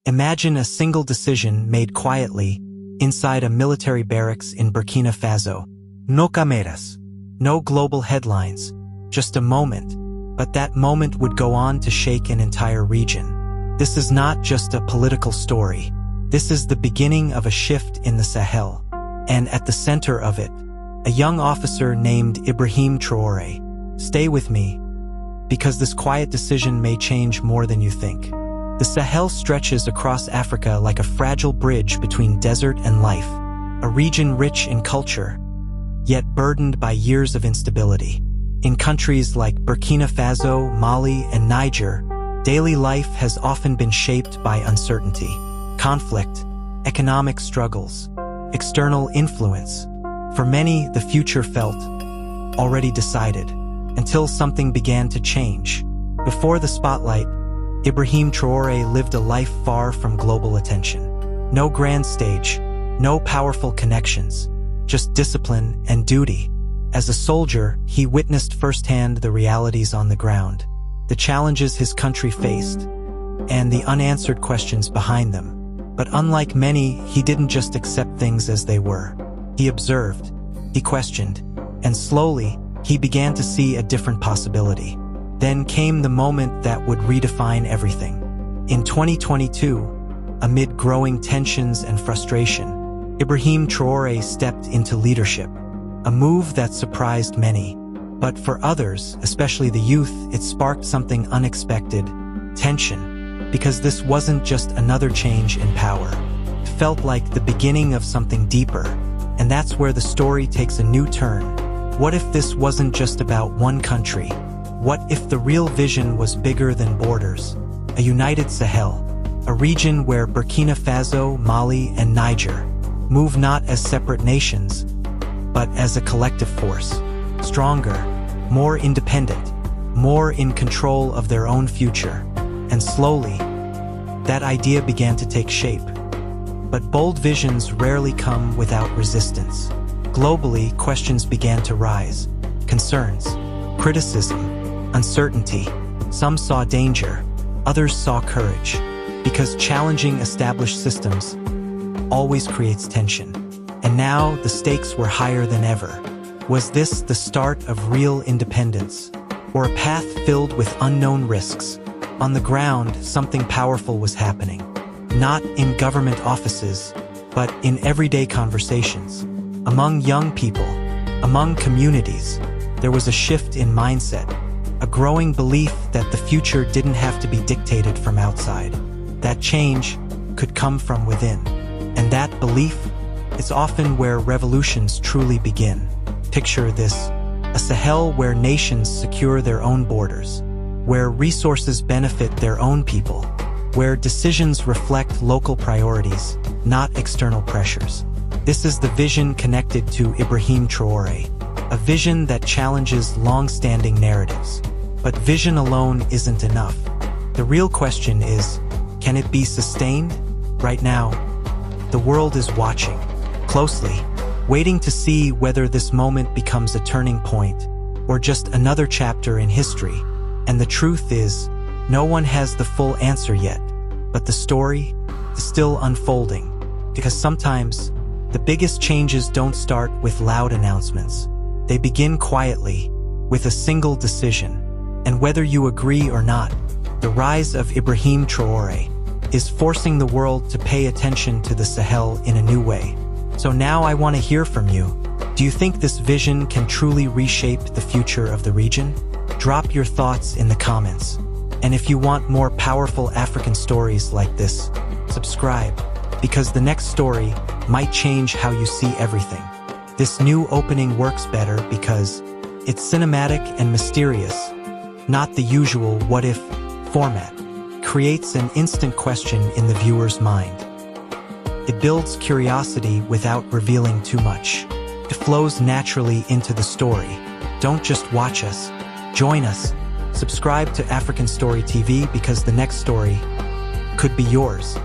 Imagine a single decision made quietly inside a military barracks in Burkina Faso. No cameras, no global headlines, just a moment, but that moment would go on to shake an entire region. This is not just a political story. This is the beginning of a shift in the Sahel, and at the center of it, a young officer named Ibrahim Traoré. Stay with me, because this quiet decision may change more than you think. The Sahel stretches across Africa like a fragile bridge between desert and life, a region rich in culture, yet burdened by years of instability. In countries like Burkina Faso, Mali, and Niger, daily life has often been shaped by uncertainty, conflict, economic struggles, external influence. For many, the future felt already decided, until something began to change. Before the spotlight, Ibrahim Traoré lived a life far from global attention. No grand stage, no powerful connections, just discipline and duty. As a soldier, he witnessed firsthand the realities on the ground, the challenges his country faced, and the unanswered questions behind them. But unlike many, he didn't just accept things as they were. He observed, he questioned, and slowly, he began to see a different possibility. Then came the moment that would redefine everything. In 2022, amid growing tensions and frustration, Ibrahim Traoré stepped into leadership, a move that surprised many. But for others, especially the youth, it sparked something unexpected: tension. Because this wasn't just another change in power. It felt like the beginning of something deeper. And that's where the story takes a new turn. What if this wasn't just about one country? What if the real vision was bigger than borders? A united Sahel, a region where Burkina Faso, Mali, and Niger move not as separate nations, but as a collective force, stronger, more independent, more in control of their own future. And slowly, that idea began to take shape. But bold visions rarely come without resistance. Globally, questions began to rise. Concerns, criticism, uncertainty. Some saw danger, others saw courage. Because challenging established systems always creates tension. And now the stakes were higher than ever. Was this the start of real independence, or a path filled with unknown risks? On the ground, something powerful was happening. Not in government offices, but in everyday conversations. Among young people, among communities, there was a shift in mindset, a growing belief that the future didn't have to be dictated from outside. That change could come from within. And that belief is often where revolutions truly begin. Picture this: a Sahel where nations secure their own borders, where resources benefit their own people, where decisions reflect local priorities, not external pressures. This is the vision connected to Ibrahim Traoré, a vision that challenges long-standing narratives. But vision alone isn't enough. The real question is, can it be sustained? Right now, the world is watching closely, waiting to see whether this moment becomes a turning point or just another chapter in history. And the truth is, no one has the full answer yet, but the story is still unfolding. Because sometimes, the biggest changes don't start with loud announcements. They begin quietly, with a single decision. And whether you agree or not, the rise of Ibrahim Traoré is forcing the world to pay attention to the Sahel in a new way. So now I want to hear from you. Do you think this vision can truly reshape the future of the region? Drop your thoughts in the comments. And if you want more powerful African stories like this, subscribe, because the next story might change how you see everything. This new opening works better because it's cinematic and mysterious, not the usual what-if format. Creates an instant question in the viewer's mind. It builds curiosity without revealing too much. It flows naturally into the story. Don't just watch us, join us. Subscribe to African Story TV because the next story could be yours.